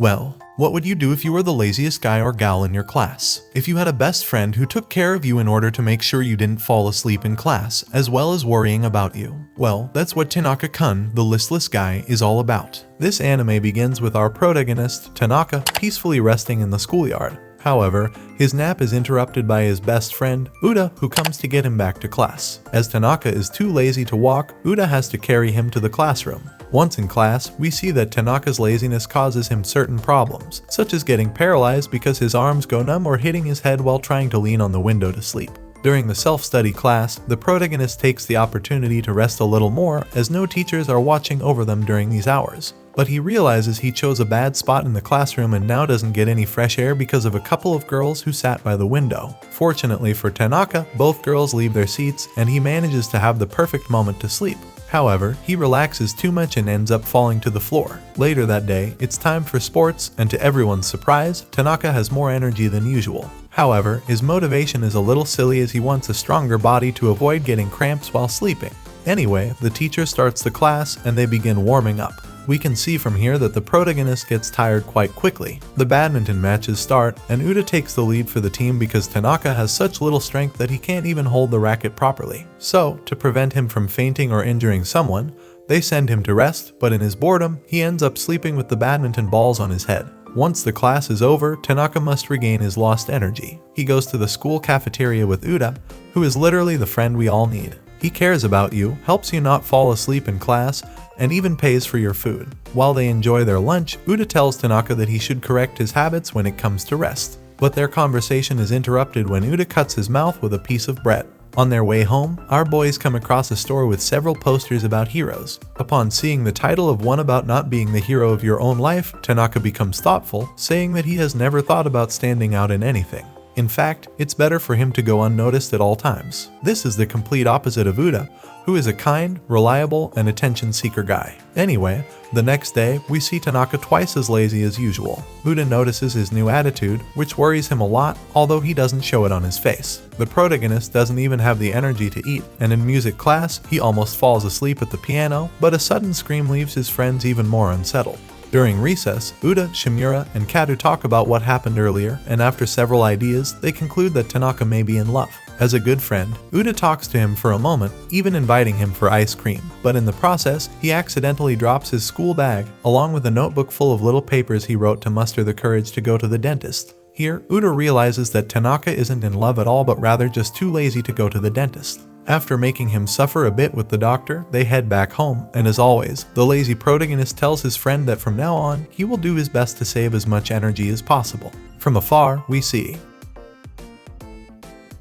Well, what would you do if you were the laziest guy or gal in your class? If you had a best friend who took care of you in order to make sure you didn't fall asleep in class, as well as worrying about you? Well, that's what Tanaka Kun, the listless guy, is all about. This anime begins with our protagonist, Tanaka, peacefully resting in the schoolyard. However, his nap is interrupted by his best friend, Oota, who comes to get him back to class. As Tanaka is too lazy to walk, Oota has to carry him to the classroom. Once in class, we see that Tanaka's laziness causes him certain problems, such as getting paralyzed because his arms go numb or hitting his head while trying to lean on the window to sleep. During the self-study class, the protagonist takes the opportunity to rest a little more as no teachers are watching over them during these hours. But he realizes he chose a bad spot in the classroom and now doesn't get any fresh air because of a couple of girls who sat by the window. Fortunately for Tanaka, both girls leave their seats and he manages to have the perfect moment to sleep. However, he relaxes too much and ends up falling to the floor. Later that day, it's time for sports, and to everyone's surprise, Tanaka has more energy than usual. However, his motivation is a little silly as he wants a stronger body to avoid getting cramps while sleeping. Anyway, the teacher starts the class and they begin warming up. We can see from here that the protagonist gets tired quite quickly. The badminton matches start, and Oota takes the lead for the team because Tanaka has such little strength that he can't even hold the racket properly. So, to prevent him from fainting or injuring someone, they send him to rest, but in his boredom, he ends up sleeping with the badminton balls on his head. Once the class is over, Tanaka must regain his lost energy. He goes to the school cafeteria with Oota, who is literally the friend we all need. He cares about you, helps you not fall asleep in class, and even pays for your food. While they enjoy their lunch, Oota tells Tanaka that he should correct his habits when it comes to rest. But their conversation is interrupted when Oota cuts his mouth with a piece of bread. On their way home, our boys come across a store with several posters about heroes. Upon seeing the title of one about not being the hero of your own life, Tanaka becomes thoughtful, saying that he has never thought about standing out in anything. In fact, it's better for him to go unnoticed at all times. This is the complete opposite of Oota, who is a kind, reliable, and attention-seeker guy. Anyway, the next day, we see Tanaka twice as lazy as usual. Oota notices his new attitude, which worries him a lot, although he doesn't show it on his face. The protagonist doesn't even have the energy to eat, and in music class, he almost falls asleep at the piano, but a sudden scream leaves his friends even more unsettled. During recess, Oota, Shimura, and Katu talk about what happened earlier, and after several ideas, they conclude that Tanaka may be in love. As a good friend, Oota talks to him for a moment, even inviting him for ice cream. But in the process, he accidentally drops his school bag, along with a notebook full of little papers he wrote to muster the courage to go to the dentist. Here, Oota realizes that Tanaka isn't in love at all but rather just too lazy to go to the dentist. After making him suffer a bit with the doctor, they head back home, and as always, the lazy protagonist tells his friend that from now on, he will do his best to save as much energy as possible. From afar, we see.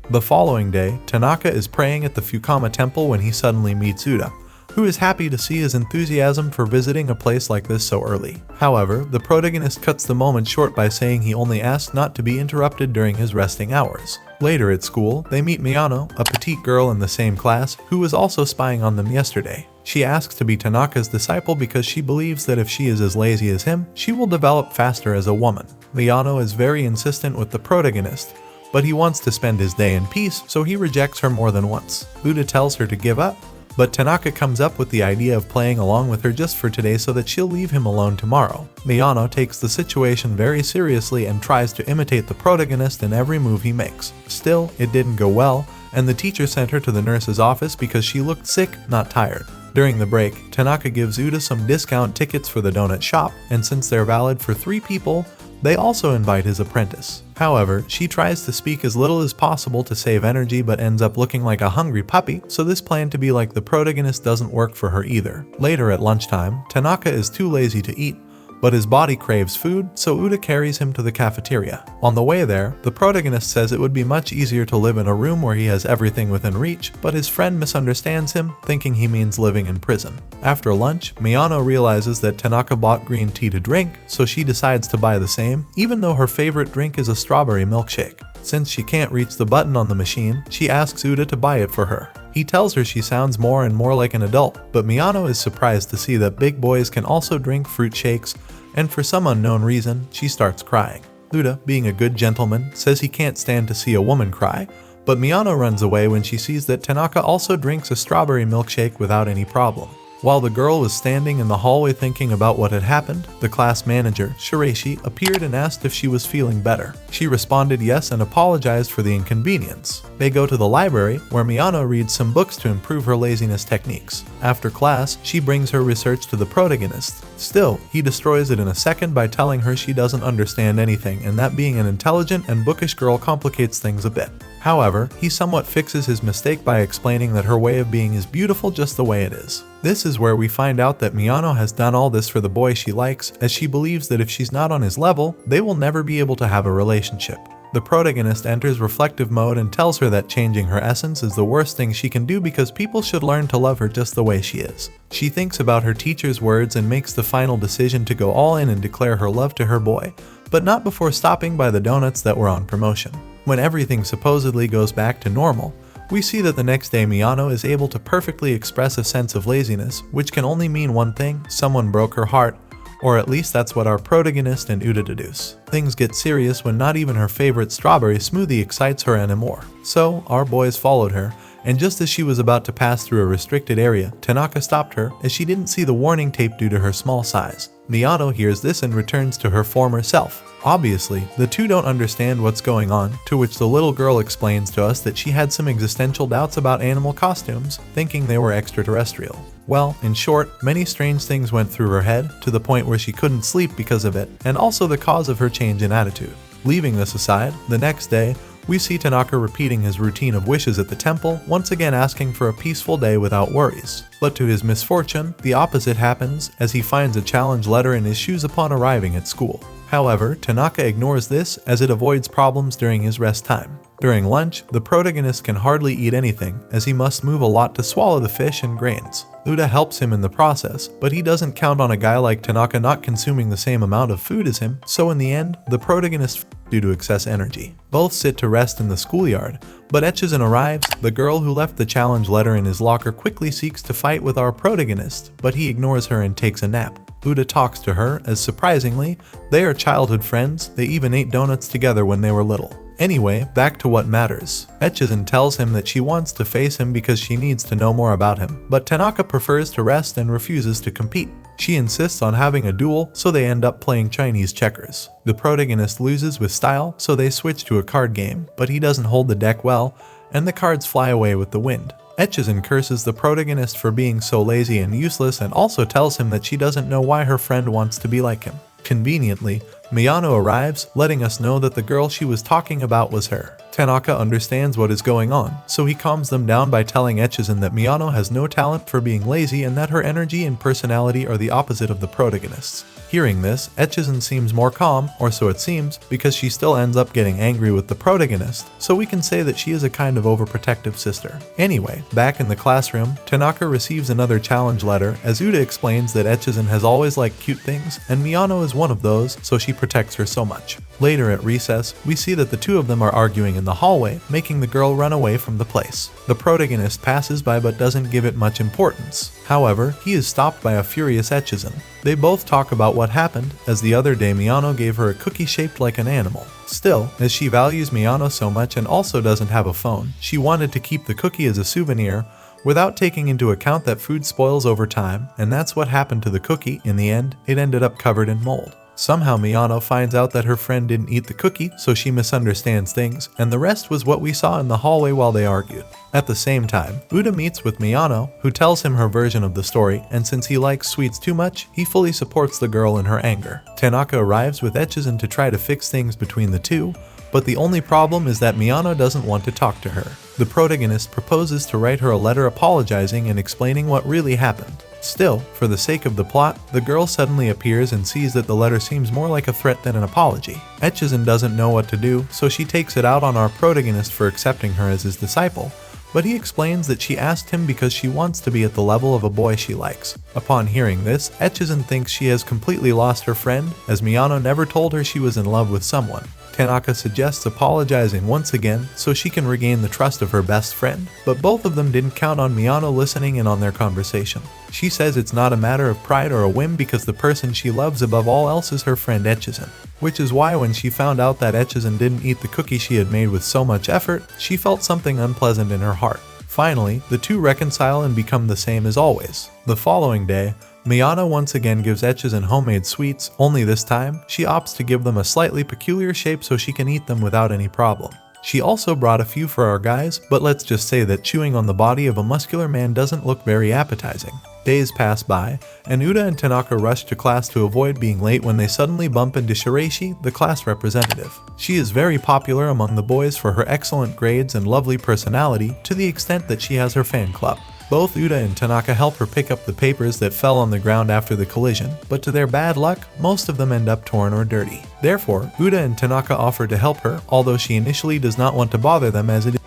The following day, Tanaka is praying at the Fukama temple when he suddenly meets Oota, who is happy to see his enthusiasm for visiting a place like this so early. However, the protagonist cuts the moment short by saying he only asked not to be interrupted during his resting hours. Later at school, they meet Miyano, a petite girl in the same class, who was also spying on them yesterday. She asks to be Tanaka's disciple because she believes that if she is as lazy as him, she will develop faster as a woman. Miyano is very insistent with the protagonist, but he wants to spend his day in peace, so he rejects her more than once. Oota tells her to give up, but Tanaka comes up with the idea of playing along with her just for today so that she'll leave him alone tomorrow. Miyano takes the situation very seriously and tries to imitate the protagonist in every move he makes. Still, it didn't go well, and the teacher sent her to the nurse's office because she looked sick, not tired. During the break, Tanaka gives Oota some discount tickets for the donut shop, and since they're valid for 3 people, they also invite his apprentice. However, she tries to speak as little as possible to save energy but ends up looking like a hungry puppy, so this plan to be like the protagonist doesn't work for her either. Later at lunchtime, Tanaka is too lazy to eat, but his body craves food, so Oota carries him to the cafeteria. On the way there, the protagonist says it would be much easier to live in a room where he has everything within reach, but his friend misunderstands him, thinking he means living in prison. After lunch, Miyano realizes that Tanaka bought green tea to drink, so she decides to buy the same, even though her favorite drink is a strawberry milkshake. Since she can't reach the button on the machine, she asks Oota to buy it for her. He tells her she sounds more and more like an adult, but Miyano is surprised to see that big boys can also drink fruit shakes, and for some unknown reason, she starts crying. Oota, being a good gentleman, says he can't stand to see a woman cry, but Miyano runs away when she sees that Tanaka also drinks a strawberry milkshake without any problem. While the girl was standing in the hallway thinking about what had happened, the class manager, Shiraishi, appeared and asked if she was feeling better. She responded yes and apologized for the inconvenience. They go to the library, where Miyano reads some books to improve her laziness techniques. After class, she brings her research to the protagonist. Still, he destroys it in a second by telling her she doesn't understand anything and that being an intelligent and bookish girl complicates things a bit. However, he somewhat fixes his mistake by explaining that her way of being is beautiful just the way it is. This is where we find out that Miyano has done all this for the boy she likes, as she believes that if she's not on his level, they will never be able to have a relationship. The protagonist enters reflective mode and tells her that changing her essence is the worst thing she can do because people should learn to love her just the way she is. She thinks about her teacher's words and makes the final decision to go all in and declare her love to her boy, but not before stopping by the donuts that were on promotion. When everything supposedly goes back to normal, we see that the next day Miyano is able to perfectly express a sense of laziness, which can only mean one thing: someone broke her heart, or at least that's what our protagonist and Oota deduce. Things get serious when not even her favorite strawberry smoothie excites her anymore. So, our boys followed her, and just as she was about to pass through a restricted area, Tanaka stopped her as she didn't see the warning tape due to her small size. Miyano hears this and returns to her former self. Obviously, the two don't understand what's going on, to which the little girl explains to us that she had some existential doubts about animal costumes, thinking they were extraterrestrial. Well, in short, many strange things went through her head, to the point where she couldn't sleep because of it, and also the cause of her change in attitude. Leaving this aside, the next day, we see Tanaka repeating his routine of wishes at the temple, once again asking for a peaceful day without worries. But to his misfortune, the opposite happens, as he finds a challenge letter in his shoes upon arriving at school. However, Tanaka ignores this, as it avoids problems during his rest time. During lunch, the protagonist can hardly eat anything, as he must move a lot to swallow the fish and grains. Oota helps him in the process, but he doesn't count on a guy like Tanaka not consuming the same amount of food as him, so in the end, the protagonist due to excess energy. Both sit to rest in the schoolyard, but Echizen arrives. The girl who left the challenge letter in his locker quickly seeks to fight with our protagonist, but he ignores her and takes a nap. Oota talks to her, as surprisingly, they are childhood friends. They even ate donuts together when they were little. Anyway, back to what matters. Echizen tells him that she wants to face him because she needs to know more about him, but Tanaka prefers to rest and refuses to compete. She insists on having a duel, so they end up playing Chinese checkers. The protagonist loses with style, so they switch to a card game, but he doesn't hold the deck well, and the cards fly away with the wind. Echizen curses the protagonist for being so lazy and useless and also tells him that she doesn't know why her friend wants to be like him. Conveniently, Miyano arrives, letting us know that the girl she was talking about was her. Tanaka understands what is going on, so he calms them down by telling Echizen that Miyano has no talent for being lazy and that her energy and personality are the opposite of the protagonist's. Hearing this, Echizen seems more calm, or so it seems, because she still ends up getting angry with the protagonist, so we can say that she is a kind of overprotective sister. Anyway, back in the classroom, Tanaka receives another challenge letter, as Oota explains that Echizen has always liked cute things, and Miyano is one of those, so she protects her so much. Later at recess, we see that the two of them are arguing in the hallway, making the girl run away from the place. The protagonist passes by but doesn't give it much importance. However, he is stopped by a furious Echizen. They both talk about what happened, as the other day Miyano gave her a cookie shaped like an animal. Still, as she values Miyano so much and also doesn't have a phone, she wanted to keep the cookie as a souvenir, without taking into account that food spoils over time, and that's what happened to the cookie. In the end, it ended up covered in mold. Somehow Miyano finds out that her friend didn't eat the cookie, so she misunderstands things, and the rest was what we saw in the hallway while they argued. At the same time, Oota meets with Miyano, who tells him her version of the story, and since he likes sweets too much, he fully supports the girl in her anger. Tanaka arrives with Echizen to try to fix things between the two, but the only problem is that Miyano doesn't want to talk to her. The protagonist proposes to write her a letter apologizing and explaining what really happened. Still, for the sake of the plot, the girl suddenly appears and sees that the letter seems more like a threat than an apology. Echizen doesn't know what to do, so she takes it out on our protagonist for accepting her as his disciple, but he explains that she asked him because she wants to be at the level of a boy she likes. Upon hearing this, Echizen thinks she has completely lost her friend, as Miyano never told her she was in love with someone. Tanaka suggests apologizing once again so she can regain the trust of her best friend, but both of them didn't count on Miyano listening in on their conversation. She says it's not a matter of pride or a whim because the person she loves above all else is her friend Echizen, which is why when she found out that Echizen didn't eat the cookie she had made with so much effort, she felt something unpleasant in her heart. Finally, the two reconcile and become the same as always. The following day, Miyana once again gives etches and homemade sweets, only this time, she opts to give them a slightly peculiar shape so she can eat them without any problem. She also brought a few for our guys, but let's just say that chewing on the body of a muscular man doesn't look very appetizing. Days pass by, and Oota and Tanaka rush to class to avoid being late when they suddenly bump into Shiraishi, the class representative. She is very popular among the boys for her excellent grades and lovely personality, to the extent that she has her fan club. Both Oota and Tanaka help her pick up the papers that fell on the ground after the collision, but to their bad luck, most of them end up torn or dirty. Therefore, Oota and Tanaka offer to help her, although she initially does not want to bother them as it is.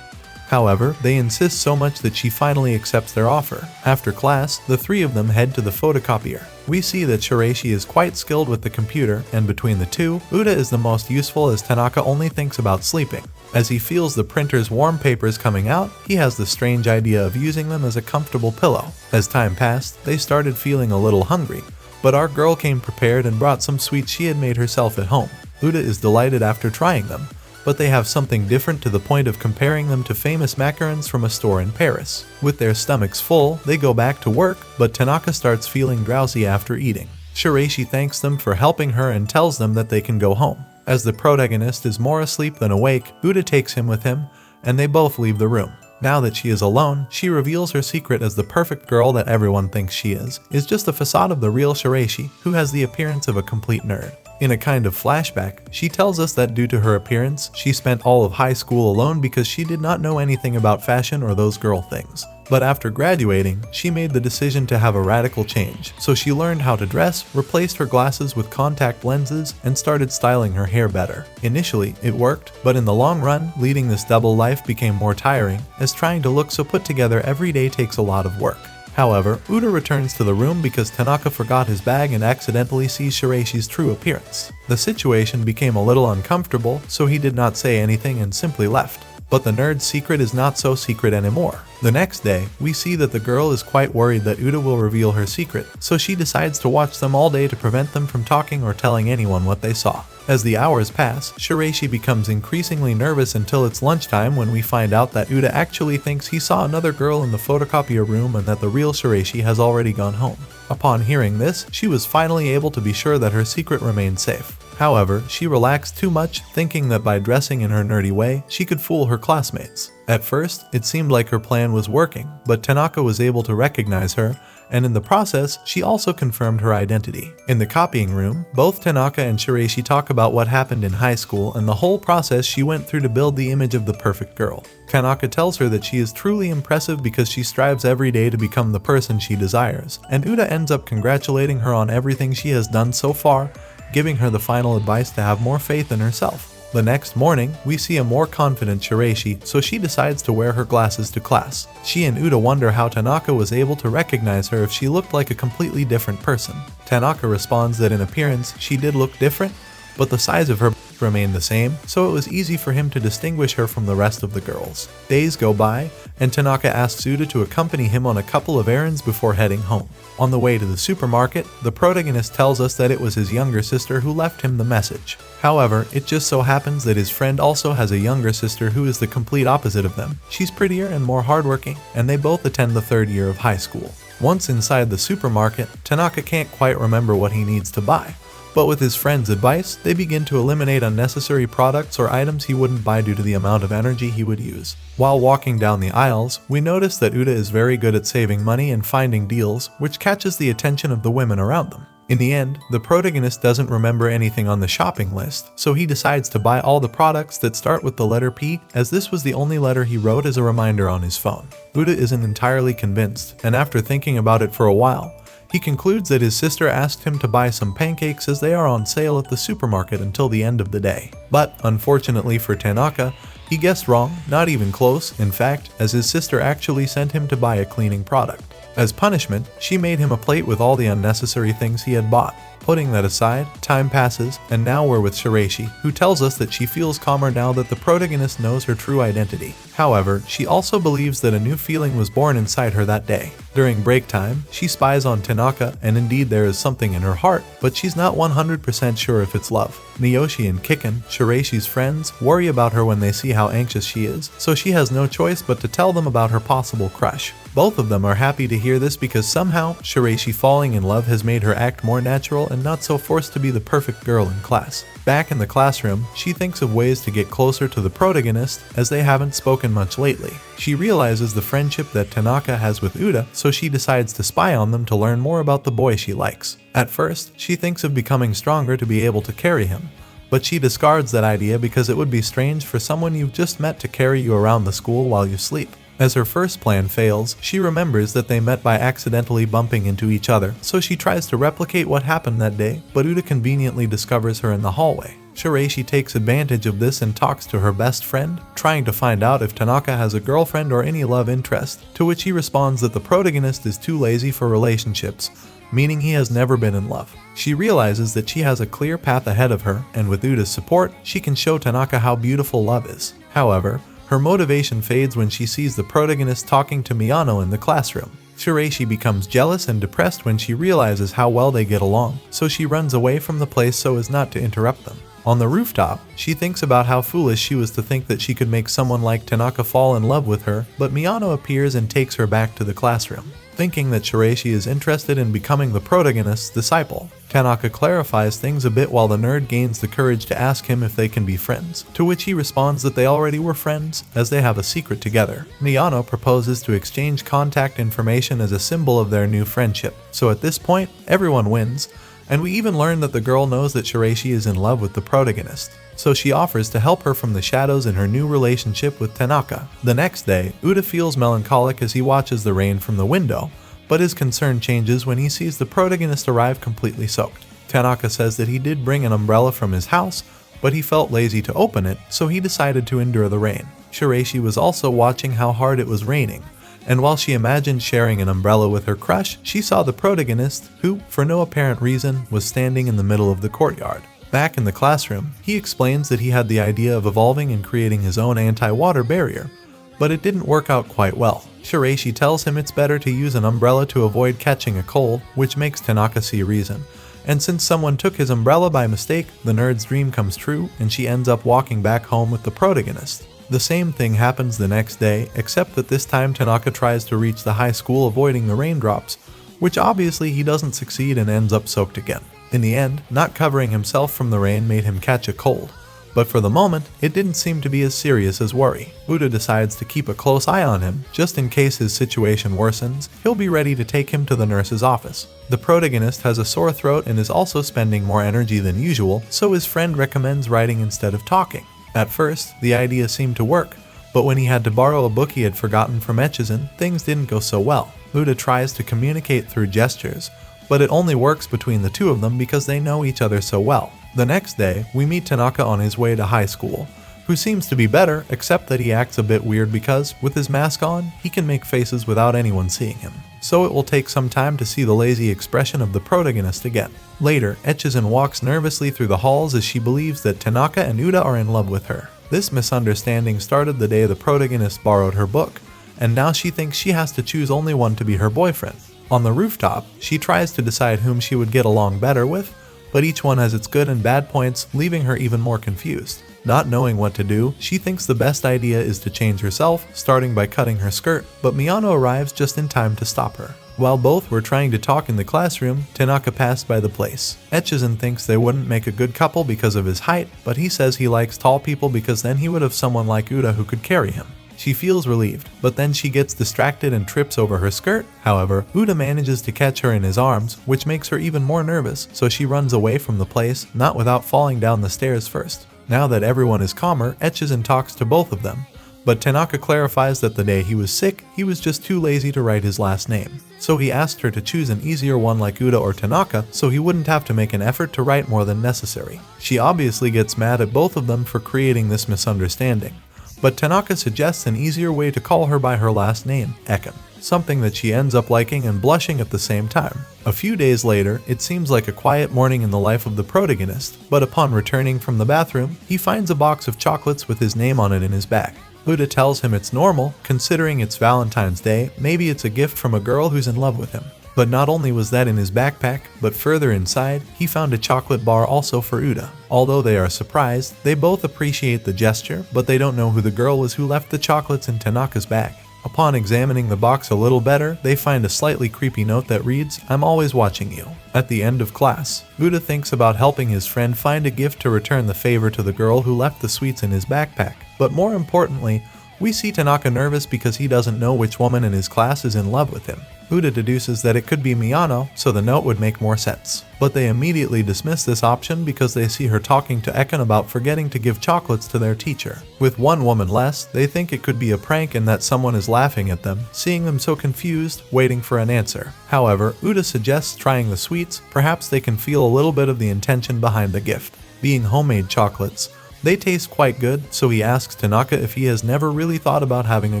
However, they insist so much that she finally accepts their offer. After class, the three of them head to the photocopier. We see that Shiraishi is quite skilled with the computer, and between the two, Oota is the most useful as Tanaka only thinks about sleeping. As he feels the printer's warm papers coming out, he has the strange idea of using them as a comfortable pillow. As time passed, they started feeling a little hungry, but our girl came prepared and brought some sweets she had made herself at home. Oota is delighted after trying them, but they have something different to the point of comparing them to famous macarons from a store in Paris. With their stomachs full, they go back to work, but Tanaka starts feeling drowsy after eating. Shiraishi thanks them for helping her and tells them that they can go home. As the protagonist is more asleep than awake, Oota takes him with him, and they both leave the room. Now that she is alone, she reveals her secret as the perfect girl that everyone thinks she is just a facade of the real Shiraishi, who has the appearance of a complete nerd. In a kind of flashback, she tells us that due to her appearance, she spent all of high school alone because she did not know anything about fashion or those girl things. But after graduating, she made the decision to have a radical change, so she learned how to dress, replaced her glasses with contact lenses, and started styling her hair better. Initially, it worked, but in the long run, leading this double life became more tiring, as trying to look so put together every day takes a lot of work. However, Oota returns to the room because Tanaka forgot his bag and accidentally sees Shiraishi's true appearance. The situation became a little uncomfortable, so he did not say anything and simply left. But the nerd's secret is not so secret anymore. The next day, we see that the girl is quite worried that Oota will reveal her secret, so she decides to watch them all day to prevent them from talking or telling anyone what they saw. As the hours pass, Shiraishi becomes increasingly nervous until it's lunchtime when we find out that Oota actually thinks he saw another girl in the photocopier room and that the real Shiraishi has already gone home. Upon hearing this, she was finally able to be sure that her secret remained safe. However, she relaxed too much, thinking that by dressing in her nerdy way, she could fool her classmates. At first, it seemed like her plan was working, but Tanaka was able to recognize her, and in the process, she also confirmed her identity. In the copying room, both Tanaka and Shiraishi talk about what happened in high school and the whole process she went through to build the image of the perfect girl. Tanaka tells her that she is truly impressive because she strives every day to become the person she desires, and Oota ends up congratulating her on everything she has done so far, giving her the final advice to have more faith in herself. The next morning, we see a more confident Shiraishi, so she decides to wear her glasses to class. She and Oota wonder how Tanaka was able to recognize her if she looked like a completely different person. Tanaka responds that in appearance, she did look different, but the size of her remained the same, so it was easy for him to distinguish her from the rest of the girls. Days go by, and Tanaka asks Oota to accompany him on a couple of errands before heading home. On the way to the supermarket, the protagonist tells us that it was his younger sister who left him the message. However, it just so happens that his friend also has a younger sister who is the complete opposite of them. She's prettier and more hardworking, and they both attend the third year of high school. Once inside the supermarket, Tanaka can't quite remember what he needs to buy. But with his friend's advice, they begin to eliminate unnecessary products or items he wouldn't buy due to the amount of energy he would use. While walking down the aisles, we notice that Oota is very good at saving money and finding deals, which catches the attention of the women around them. In the end, the protagonist doesn't remember anything on the shopping list, so he decides to buy all the products that start with the letter P, as this was the only letter he wrote as a reminder on his phone. Oota isn't entirely convinced, and after thinking about it for a while, he concludes that his sister asked him to buy some pancakes as they are on sale at the supermarket until the end of the day. But, unfortunately for Tanaka, he guessed wrong, not even close, in fact, as his sister actually sent him to buy a cleaning product. As punishment, she made him a plate with all the unnecessary things he had bought. Putting that aside, time passes, and now we're with Shiraishi, who tells us that she feels calmer now that the protagonist knows her true identity. However, she also believes that a new feeling was born inside her that day. During break time, she spies on Tanaka, and indeed there is something in her heart, but she's not 100% sure if it's love. Miyoshi and Kiken, Shireishi's friends, worry about her when they see how anxious she is, so she has no choice but to tell them about her possible crush. Both of them are happy to hear this because somehow, Shiraishi falling in love has made her act more natural and not so forced to be the perfect girl in class. Back in the classroom, she thinks of ways to get closer to the protagonist as they haven't spoken much lately. She realizes the friendship that Tanaka has with Oota, so she decides to spy on them to learn more about the boy she likes. At first, she thinks of becoming stronger to be able to carry him, but she discards that idea because it would be strange for someone you've just met to carry you around the school while you sleep. As her first plan fails, she remembers that they met by accidentally bumping into each other, so she tries to replicate what happened that day, but Oota conveniently discovers her in the hallway. Shiraishi takes advantage of this and talks to her best friend, trying to find out if Tanaka has a girlfriend or any love interest, to which he responds that the protagonist is too lazy for relationships, meaning he has never been in love. She realizes that she has a clear path ahead of her, and with Oota's support, she can show Tanaka how beautiful love is. However, her motivation fades when she sees the protagonist talking to Miyano in the classroom. Shiraishi becomes jealous and depressed when she realizes how well they get along, so she runs away from the place so as not to interrupt them. On the rooftop, she thinks about how foolish she was to think that she could make someone like Tanaka fall in love with her, but Miyano appears and takes her back to the classroom. Thinking that Shiraishi is interested in becoming the protagonist's disciple, Tanaka clarifies things a bit while the nerd gains the courage to ask him if they can be friends, to which he responds that they already were friends, as they have a secret together. Miyano proposes to exchange contact information as a symbol of their new friendship, so at this point, everyone wins, and we even learn that the girl knows that Shiraishi is in love with the protagonist, so she offers to help her from the shadows in her new relationship with Tanaka. The next day, Oota feels melancholic as he watches the rain from the window, but his concern changes when he sees the protagonist arrive completely soaked. Tanaka says that he did bring an umbrella from his house, but he felt lazy to open it, so he decided to endure the rain. Shiraishi was also watching how hard it was raining, and while she imagined sharing an umbrella with her crush, she saw the protagonist, who, for no apparent reason, was standing in the middle of the courtyard. Back in the classroom, he explains that he had the idea of evolving and creating his own anti-water barrier, but it didn't work out quite well. Shiraishi tells him it's better to use an umbrella to avoid catching a cold, which makes Tanaka see reason. And since someone took his umbrella by mistake, the nerd's dream comes true and she ends up walking back home with the protagonist. The same thing happens the next day, except that this time Tanaka tries to reach the high school avoiding the raindrops, which obviously he doesn't succeed and ends up soaked again. In the end, not covering himself from the rain made him catch a cold, but for the moment, it didn't seem to be as serious as worry. Oota decides to keep a close eye on him, just in case his situation worsens. He'll be ready to take him to the nurse's office. The protagonist has a sore throat and is also spending more energy than usual, so his friend recommends writing instead of talking. At first, the idea seemed to work, but when he had to borrow a book he had forgotten from Echizen, things didn't go so well. Oota tries to communicate through gestures, but it only works between the two of them because they know each other so well. The next day, we meet Tanaka on his way to high school, who seems to be better, except that he acts a bit weird because, with his mask on, he can make faces without anyone seeing him. So it will take some time to see the lazy expression of the protagonist again. Later, Echizen walks nervously through the halls as she believes that Tanaka and Oota are in love with her. This misunderstanding started the day the protagonist borrowed her book, and now she thinks she has to choose only one to be her boyfriend. On the rooftop, she tries to decide whom she would get along better with, but each one has its good and bad points, leaving her even more confused. Not knowing what to do, she thinks the best idea is to change herself, starting by cutting her skirt, but Miyano arrives just in time to stop her. While both were trying to talk in the classroom, Tanaka passed by the place. Echizen thinks they wouldn't make a good couple because of his height, but he says he likes tall people because then he would have someone like Oota who could carry him. She feels relieved, but then she gets distracted and trips over her skirt. However, Oota manages to catch her in his arms, which makes her even more nervous, so she runs away from the place, not without falling down the stairs first. Now that everyone is calmer, Echizen talks to both of them, but Tanaka clarifies that the day he was sick, he was just too lazy to write his last name. So he asked her to choose an easier one like Oota or Tanaka so he wouldn't have to make an effort to write more than necessary. She obviously gets mad at both of them for creating this misunderstanding, but Tanaka suggests an easier way to call her by her last name, Eken, something that she ends up liking and blushing at the same time. A few days later, it seems like a quiet morning in the life of the protagonist, but upon returning from the bathroom, he finds a box of chocolates with his name on it in his bag. Oota tells him it's normal, considering it's Valentine's Day, maybe it's a gift from a girl who's in love with him. But not only was that in his backpack, but further inside, he found a chocolate bar also for Oota. Although they are surprised, they both appreciate the gesture, but they don't know who the girl was who left the chocolates in Tanaka's bag. Upon examining the box a little better, they find a slightly creepy note that reads, "I'm always watching you." At the end of class, Oota thinks about helping his friend find a gift to return the favor to the girl who left the sweets in his backpack. But more importantly, we see Tanaka nervous because he doesn't know which woman in his class is in love with him. Oota deduces that it could be Miyano, so the note would make more sense. But they immediately dismiss this option because they see her talking to Ekin about forgetting to give chocolates to their teacher. With one woman less, they think it could be a prank and that someone is laughing at them, seeing them so confused, waiting for an answer. However, Oota suggests trying the sweets, perhaps they can feel a little bit of the intention behind the gift. Being homemade chocolates, they taste quite good, so he asks Tanaka if he has never really thought about having a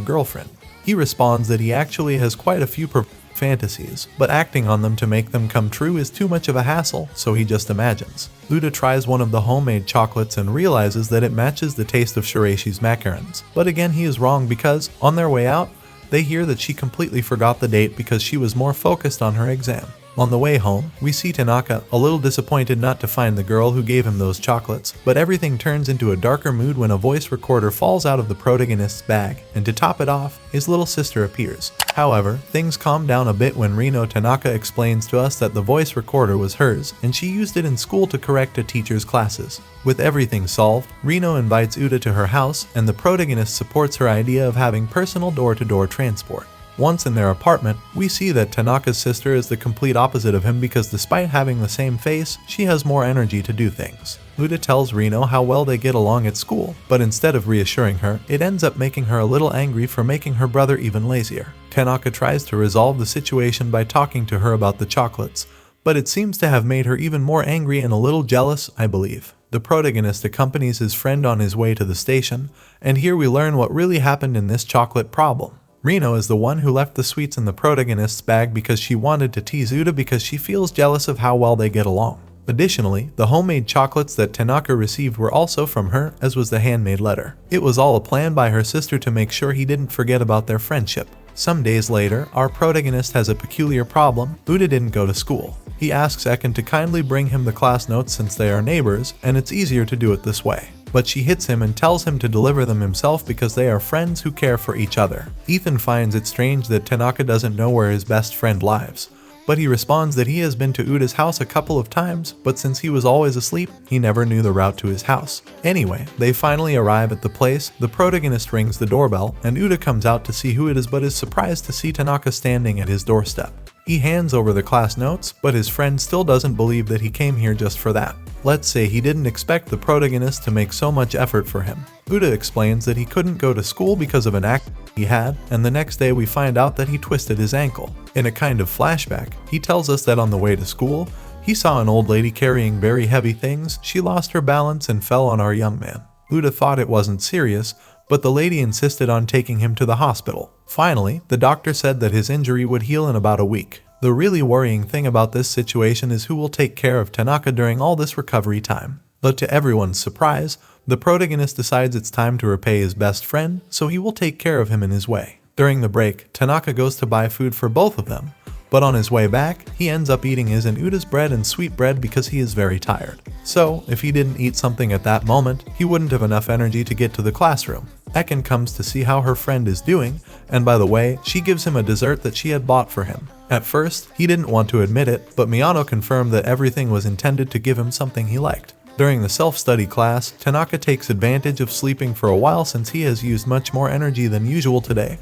girlfriend. He responds that he actually has quite a few fantasies, but acting on them to make them come true is too much of a hassle, so he just imagines. Oota tries one of the homemade chocolates and realizes that it matches the taste of Shireishi's macarons. But again, he is wrong because, on their way out, they hear that she completely forgot the date because she was more focused on her exam. On the way home, we see Tanaka a little disappointed not to find the girl who gave him those chocolates, but everything turns into a darker mood when a voice recorder falls out of the protagonist's bag, and to top it off, his little sister appears. However, things calm down a bit when Tanaka explains to us that the voice recorder was hers, and she used it in school to correct a teacher's classes. With everything solved, Rino invites Oota to her house, and the protagonist supports her idea of having personal door-to-door transport. Once in their apartment, we see that Tanaka's sister is the complete opposite of him because despite having the same face, she has more energy to do things. Oota tells Rino how well they get along at school, but instead of reassuring her, it ends up making her a little angry for making her brother even lazier. Tanaka tries to resolve the situation by talking to her about the chocolates, but it seems to have made her even more angry and a little jealous, I believe. The protagonist accompanies his friend on his way to the station, and here we learn what really happened in this chocolate problem. Rino is the one who left the sweets in the protagonist's bag because she wanted to tease Oota because she feels jealous of how well they get along. Additionally, the homemade chocolates that Tanaka received were also from her, as was the handmade letter. It was all a plan by her sister to make sure he didn't forget about their friendship. Some days later, our protagonist has a peculiar problem. Oota didn't go to school. He asks Ekin to kindly bring him the class notes since they are neighbors, and it's easier to do it this way. But she hits him and tells him to deliver them himself because they are friends who care for each other. Ethan finds it strange that Tanaka doesn't know where his best friend lives, but he responds that he has been to Oota's house a couple of times, but since he was always asleep, he never knew the route to his house. Anyway, they finally arrive at the place, the protagonist rings the doorbell, and Oota comes out to see who it is but is surprised to see Tanaka standing at his doorstep. He hands over the class notes, but his friend still doesn't believe that he came here just for that. Let's say he didn't expect the protagonist to make so much effort for him. Oota explains that he couldn't go to school because of an accident he had, and the next day we find out that he twisted his ankle. In a kind of flashback, he tells us that on the way to school, he saw an old lady carrying very heavy things, she lost her balance and fell on our young man. Oota thought it wasn't serious, but the lady insisted on taking him to the hospital. Finally, the doctor said that his injury would heal in about a week. The really worrying thing about this situation is who will take care of Tanaka during all this recovery time. But to everyone's surprise, the protagonist decides it's time to repay his best friend, so he will take care of him in his way. During the break, Tanaka goes to buy food for both of them, but on his way back, he ends up eating his and Oota's bread and sweetbread because he is very tired. So, if he didn't eat something at that moment, he wouldn't have enough energy to get to the classroom. Ekin comes to see how her friend is doing, and by the way, she gives him a dessert that she had bought for him. At first, he didn't want to admit it, but Miyano confirmed that everything was intended to give him something he liked. During the self-study class, Tanaka takes advantage of sleeping for a while since he has used much more energy than usual today.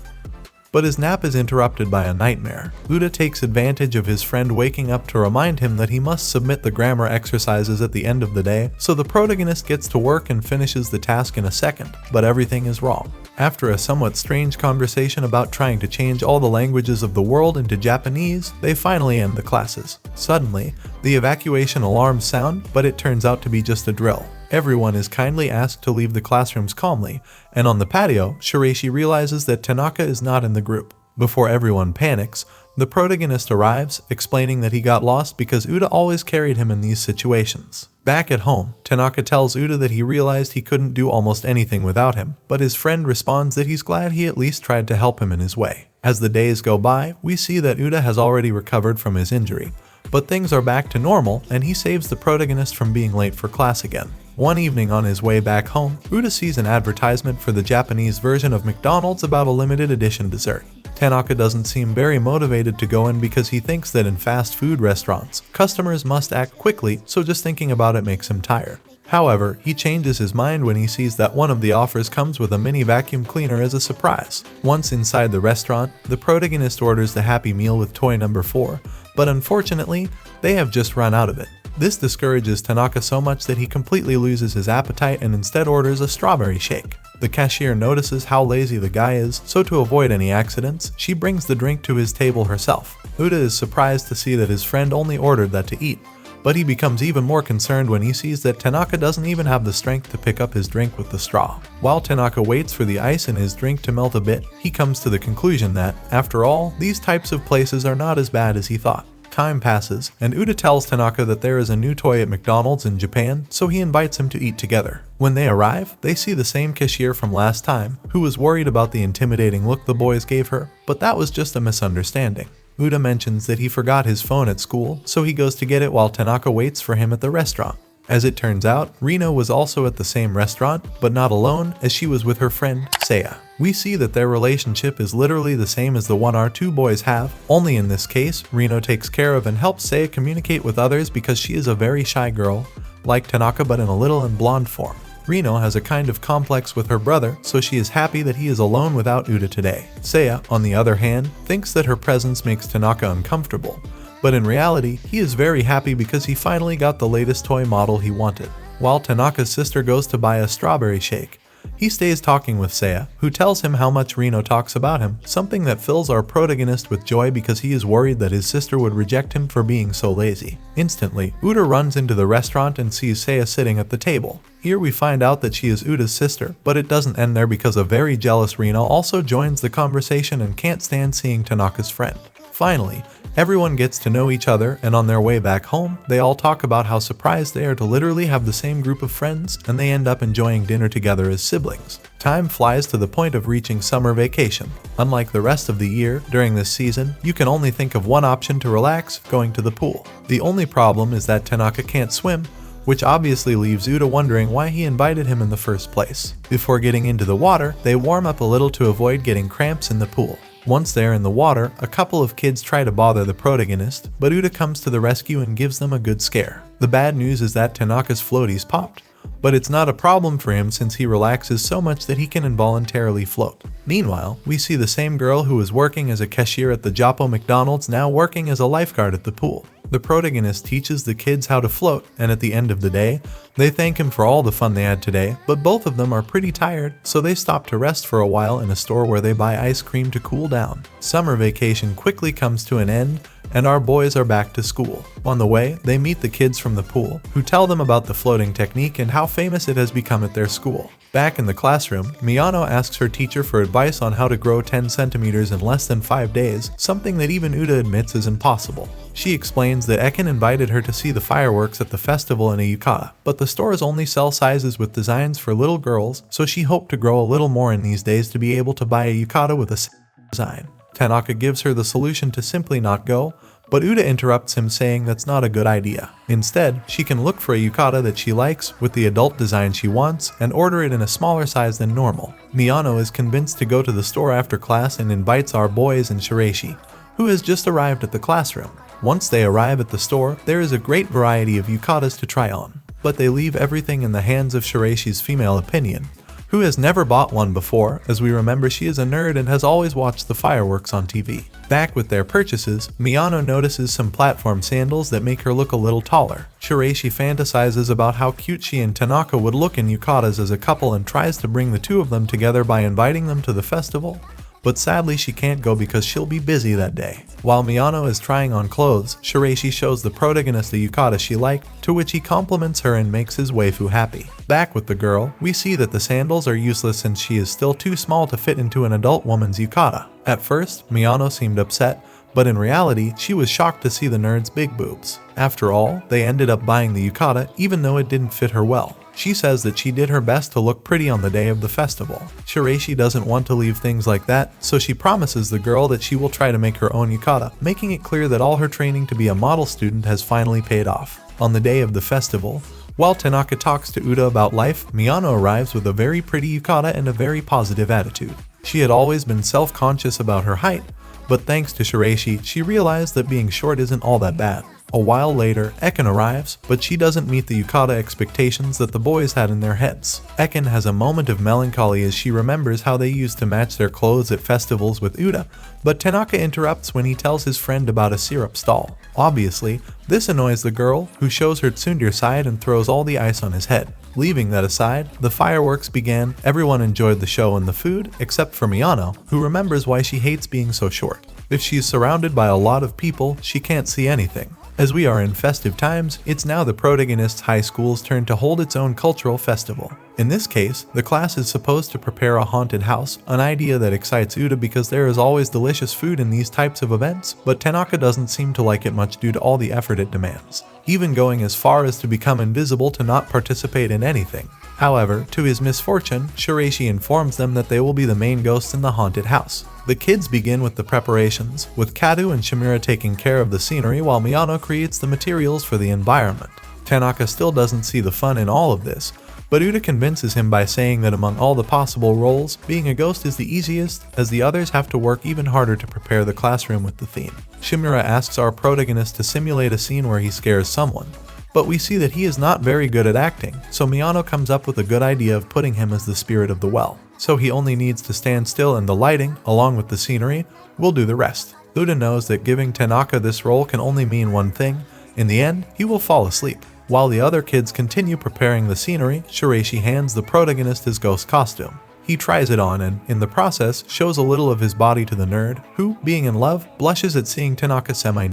But his nap is interrupted by a nightmare. Oota takes advantage of his friend waking up to remind him that he must submit the grammar exercises at the end of the day, so the protagonist gets to work and finishes the task in a second, but everything is wrong. After a somewhat strange conversation about trying to change all the languages of the world into Japanese, they finally end the classes. Suddenly, the evacuation alarms sound, but it turns out to be just a drill. Everyone is kindly asked to leave the classrooms calmly, and on the patio, Shireishi realizes that Tanaka is not in the group. Before everyone panics, the protagonist arrives, explaining that he got lost because Oota always carried him in these situations. Back at home, Tanaka tells Oota that he realized he couldn't do almost anything without him, but his friend responds that he's glad he at least tried to help him in his way. As the days go by, we see that Oota has already recovered from his injury, but things are back to normal and he saves the protagonist from being late for class again. One evening on his way back home, Oota sees an advertisement for the Japanese version of McDonald's about a limited edition dessert. Tanaka doesn't seem very motivated to go in because he thinks that in fast food restaurants, customers must act quickly, so just thinking about it makes him tired. However, he changes his mind when he sees that one of the offers comes with a mini vacuum cleaner as a surprise. Once inside the restaurant, the protagonist orders the Happy Meal with toy number 4, but unfortunately, they have just run out of it. This discourages Tanaka so much that he completely loses his appetite and instead orders a strawberry shake. The cashier notices how lazy the guy is, so to avoid any accidents, she brings the drink to his table herself. Oota is surprised to see that his friend only ordered that to eat, but he becomes even more concerned when he sees that Tanaka doesn't even have the strength to pick up his drink with the straw. While Tanaka waits for the ice in his drink to melt a bit, he comes to the conclusion that, after all, these types of places are not as bad as he thought. Time passes, and Oota tells Tanaka that there is a new toy at McDonald's in Japan, so he invites him to eat together. When they arrive, they see the same cashier from last time, who was worried about the intimidating look the boys gave her, but that was just a misunderstanding. Oota mentions that he forgot his phone at school, so he goes to get it while Tanaka waits for him at the restaurant. As it turns out, Rino was also at the same restaurant, but not alone, as she was with her friend, Seiya. We see that their relationship is literally the same as the one our two boys have, only in this case, Rino takes care of and helps Seiya communicate with others because she is a very shy girl, like Tanaka but in a little and blonde form. Rino has a kind of complex with her brother, so she is happy that he is alone without Oota today. Seiya, on the other hand, thinks that her presence makes Tanaka uncomfortable, but in reality, he is very happy because he finally got the latest toy model he wanted. While Tanaka's sister goes to buy a strawberry shake, he stays talking with Seiya, who tells him how much Rino talks about him, something that fills our protagonist with joy because he is worried that his sister would reject him for being so lazy. Instantly, Oota runs into the restaurant and sees Seiya sitting at the table. Here we find out that she is Oota's sister, but it doesn't end there because a very jealous Rino also joins the conversation and can't stand seeing Tanaka's friend. Finally, everyone gets to know each other, and on their way back home, they all talk about how surprised they are to literally have the same group of friends, and they end up enjoying dinner together as siblings. Time flies to the point of reaching summer vacation. Unlike the rest of the year, during this season, you can only think of one option to relax, going to the pool. The only problem is that Tanaka can't swim, which obviously leaves Oota wondering why he invited him in the first place. Before getting into the water, they warm up a little to avoid getting cramps in the pool. Once they're in the water, a couple of kids try to bother the protagonist, but Oota comes to the rescue and gives them a good scare. The bad news is that Tanaka's floaties popped, but it's not a problem for him since he relaxes so much that he can involuntarily float. Meanwhile, we see the same girl who was working as a cashier at the Japo McDonald's now working as a lifeguard at the pool. The protagonist teaches the kids how to float, and at the end of the day, they thank him for all the fun they had today, but both of them are pretty tired, so they stop to rest for a while in a store where they buy ice cream to cool down. Summer vacation quickly comes to an end, and our boys are back to school. On the way, they meet the kids from the pool, who tell them about the floating technique and how famous it has become at their school. Back in the classroom, Miyano asks her teacher for advice on how to grow 10 centimeters in less than 5 days, something that even Oota admits is impossible. She explains that Eken invited her to see the fireworks at the festival in a yukata, but the stores only sell sizes with designs for little girls, so she hoped to grow a little more in these days to be able to buy a yukata with a design. Tanaka gives her the solution to simply not go, but Oota interrupts him saying that's not a good idea. Instead, she can look for a yukata that she likes with the adult design she wants and order it in a smaller size than normal. Miyano is convinced to go to the store after class and invites our boys and Shiraishi, who has just arrived at the classroom. Once they arrive at the store, there is a great variety of yukatas to try on, but they leave everything in the hands of Shiraishi's female opinion, who has never bought one before, as we remember she is a nerd and has always watched the fireworks on TV. Back with their purchases, Miyano notices some platform sandals that make her look a little taller. Shiraishi fantasizes about how cute she and Tanaka would look in yukatas as a couple and tries to bring the two of them together by inviting them to the festival, but sadly she can't go because she'll be busy that day. While Miyano is trying on clothes, Shiraishi shows the protagonist the yukata she liked, to which he compliments her and makes his waifu happy. Back with the girl, we see that the sandals are useless since she is still too small to fit into an adult woman's yukata. At first, Miyano seemed upset, but in reality, she was shocked to see the nerd's big boobs. After all, they ended up buying the yukata even though it didn't fit her well. She says that she did her best to look pretty on the day of the festival. Shiraishi doesn't want to leave things like that, so she promises the girl that she will try to make her own yukata, making it clear that all her training to be a model student has finally paid off. On the day of the festival, while Tanaka talks to Oota about life, Miyano arrives with a very pretty yukata and a very positive attitude. She had always been self-conscious about her height, but thanks to Shiraishi, she realized that being short isn't all that bad. A while later, Eken arrives, but she doesn't meet the yukata expectations that the boys had in their heads. Eken has a moment of melancholy as she remembers how they used to match their clothes at festivals with Oota, but Tanaka interrupts when he tells his friend about a syrup stall. Obviously, this annoys the girl, who shows her tsundere side and throws all the ice on his head. Leaving that aside, the fireworks began, everyone enjoyed the show and the food, except for Miyano, who remembers why she hates being so short. If she's surrounded by a lot of people, she can't see anything. As we are in festive times, it's now the protagonist's high school's turn to hold its own cultural festival. In this case, the class is supposed to prepare a haunted house, an idea that excites Oota because there is always delicious food in these types of events, but Tanaka doesn't seem to like it much due to all the effort it demands, even going as far as to become invisible to not participate in anything. However, to his misfortune, Shiraishi informs them that they will be the main ghosts in the haunted house. The kids begin with the preparations, with Kadu and Shimura taking care of the scenery while Miyano creates the materials for the environment. Tanaka still doesn't see the fun in all of this, but Oota convinces him by saying that among all the possible roles, being a ghost is the easiest, as the others have to work even harder to prepare the classroom with the theme. Shimura asks our protagonist to simulate a scene where he scares someone, but we see that he is not very good at acting, so Miyano comes up with a good idea of putting him as the spirit of the well. So he only needs to stand still and the lighting, along with the scenery, will do the rest. Oota knows that giving Tanaka this role can only mean one thing. In the end, he will fall asleep. While the other kids continue preparing the scenery, Shiraishi hands the protagonist his ghost costume. He tries it on and, in the process, shows a little of his body to the nerd, who, being in love, blushes at seeing Tanaka semi.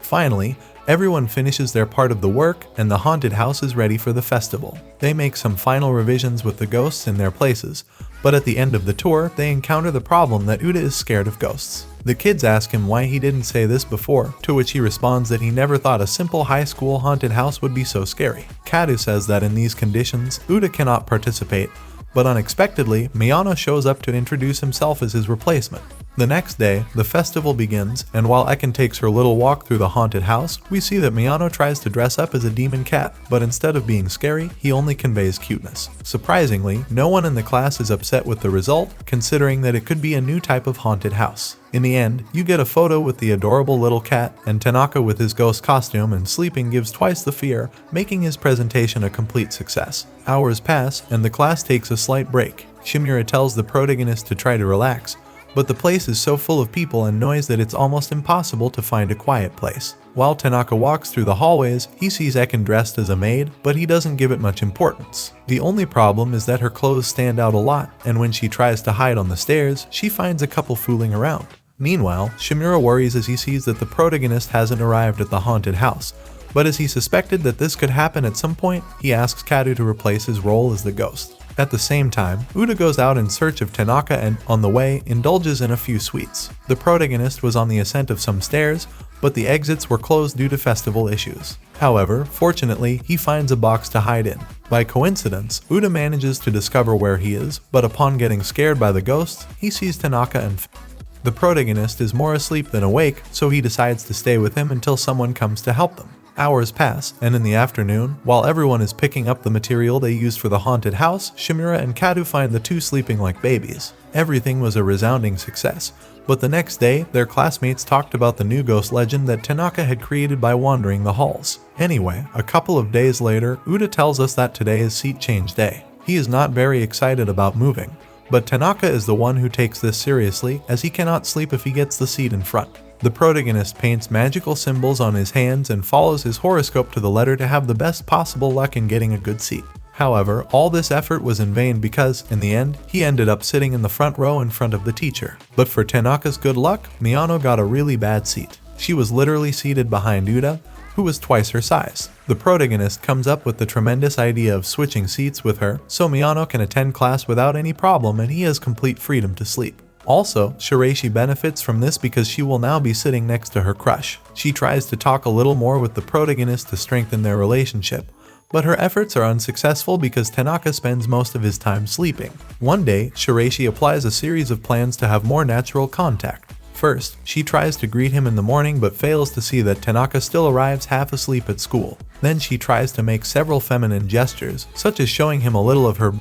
Finally, everyone finishes their part of the work, and the haunted house is ready for the festival. They make some final revisions with the ghosts in their places, but at the end of the tour, they encounter the problem that Oota is scared of ghosts. The kids ask him why he didn't say this before, to which he responds that he never thought a simple high school haunted house would be so scary. Kadu says that in these conditions, Oota cannot participate, but unexpectedly, Miyano shows up to introduce himself as his replacement. The next day, the festival begins, and while Eken takes her little walk through the haunted house, we see that Miyano tries to dress up as a demon cat, but instead of being scary, he only conveys cuteness. Surprisingly, no one in the class is upset with the result, considering that it could be a new type of haunted house. In the end, you get a photo with the adorable little cat, and Tanaka with his ghost costume and sleeping gives twice the fear, making his presentation a complete success. Hours pass, and the class takes a slight break. Shimura tells the protagonist to try to relax, but the place is so full of people and noise that it's almost impossible to find a quiet place. While Tanaka walks through the hallways, he sees Eken dressed as a maid, but he doesn't give it much importance. The only problem is that her clothes stand out a lot, and when she tries to hide on the stairs, she finds a couple fooling around. Meanwhile, Shimura worries as he sees that the protagonist hasn't arrived at the haunted house, but as he suspected that this could happen at some point, he asks Kadu to replace his role as the ghost. At the same time, Oota goes out in search of Tanaka and, on the way, indulges in a few sweets. The protagonist was on the ascent of some stairs, but the exits were closed due to festival issues. However, fortunately, he finds a box to hide in. By coincidence, Oota manages to discover where he is, but upon getting scared by the ghosts, he sees Tanaka and the protagonist is more asleep than awake, so he decides to stay with him until someone comes to help them. Hours pass, and in the afternoon, while everyone is picking up the material they used for the haunted house, Shimura and Kadu find the two sleeping like babies. Everything was a resounding success, but the next day, their classmates talked about the new ghost legend that Tanaka had created by wandering the halls. Anyway, a couple of days later, Oota tells us that today is seat change day. He is not very excited about moving, but Tanaka is the one who takes this seriously, as he cannot sleep if he gets the seat in front. The protagonist paints magical symbols on his hands and follows his horoscope to the letter to have the best possible luck in getting a good seat. However, all this effort was in vain because, in the end, he ended up sitting in the front row in front of the teacher. But for Tanaka's good luck, Miyano got a really bad seat. She was literally seated behind Oota, who was twice her size. The protagonist comes up with the tremendous idea of switching seats with her, so Miyano can attend class without any problem and he has complete freedom to sleep. Also, Shiraishi benefits from this because she will now be sitting next to her crush. She tries to talk a little more with the protagonist to strengthen their relationship, but her efforts are unsuccessful because Tanaka spends most of his time sleeping. One day, Shiraishi applies a series of plans to have more natural contact. First, she tries to greet him in the morning but fails to see that Tanaka still arrives half asleep at school. Then she tries to make several feminine gestures, such as showing him a little of her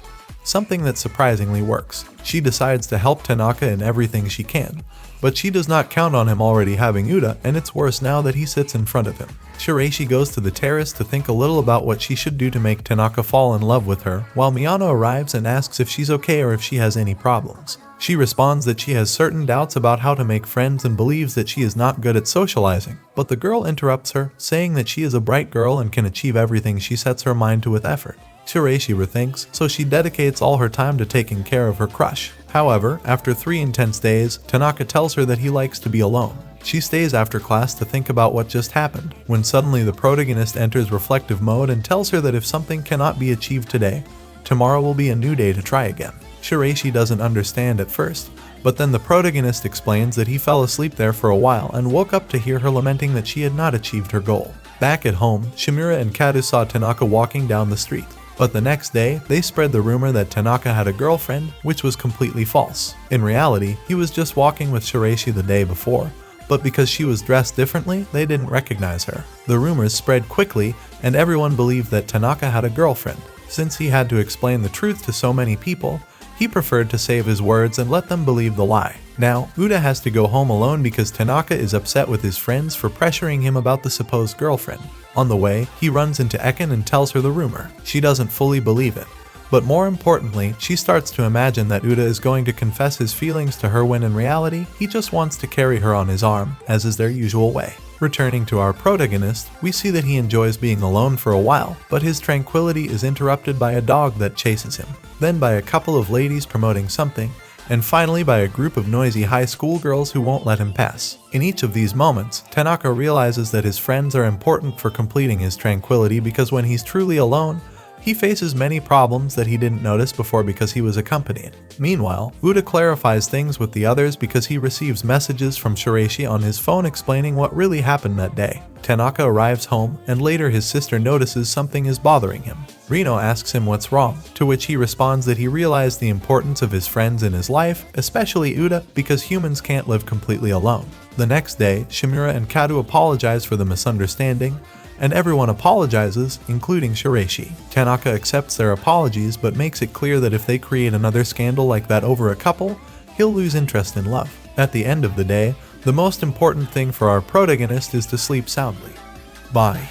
something that surprisingly works. She decides to help Tanaka in everything she can, but she does not count on him already having Oota, and it's worse now that he sits in front of him. Shiraishi goes to the terrace to think a little about what she should do to make Tanaka fall in love with her, while Miyano arrives and asks if she's okay or if she has any problems. She responds that she has certain doubts about how to make friends and believes that she is not good at socializing, but the girl interrupts her, saying that she is a bright girl and can achieve everything she sets her mind to with effort. Shiraishi rethinks, so she dedicates all her time to taking care of her crush. However, after 3 intense days, Tanaka tells her that he likes to be alone. She stays after class to think about what just happened, when suddenly the protagonist enters reflective mode and tells her that if something cannot be achieved today, tomorrow will be a new day to try again. Shiraishi doesn't understand at first, but then the protagonist explains that he fell asleep there for a while and woke up to hear her lamenting that she had not achieved her goal. Back at home, Shimura and Kadu saw Tanaka walking down the street. But the next day, they spread the rumor that Tanaka had a girlfriend, which was completely false. In reality, he was just walking with Shiraishi the day before, but because she was dressed differently, they didn't recognize her. The rumors spread quickly, and everyone believed that Tanaka had a girlfriend. Since he had to explain the truth to so many people, he preferred to save his words and let them believe the lie. Now, Oota has to go home alone because Tanaka is upset with his friends for pressuring him about the supposed girlfriend. On the way, he runs into Eken and tells her the rumor. She doesn't fully believe it. But more importantly, she starts to imagine that Oota is going to confess his feelings to her when in reality, he just wants to carry her on his arm, as is their usual way. Returning to our protagonist, we see that he enjoys being alone for a while, but his tranquility is interrupted by a dog that chases him, then by a couple of ladies promoting something, and finally by a group of noisy high school girls who won't let him pass. In each of these moments, Tanaka realizes that his friends are important for completing his tranquility because when he's truly alone, he faces many problems that he didn't notice before because he was accompanied. Meanwhile, Oota clarifies things with the others because he receives messages from Shiraishi on his phone explaining what really happened that day. Tanaka arrives home, and later his sister notices something is bothering him. Rino asks him what's wrong, to which he responds that he realized the importance of his friends in his life, especially Oota, because humans can't live completely alone. The next day, Shimura and Kadu apologize for the misunderstanding, and everyone apologizes, including Shiraishi. Tanaka accepts their apologies but makes it clear that if they create another scandal like that over a couple, he'll lose interest in love. At the end of the day, the most important thing for our protagonist is to sleep soundly. Bye.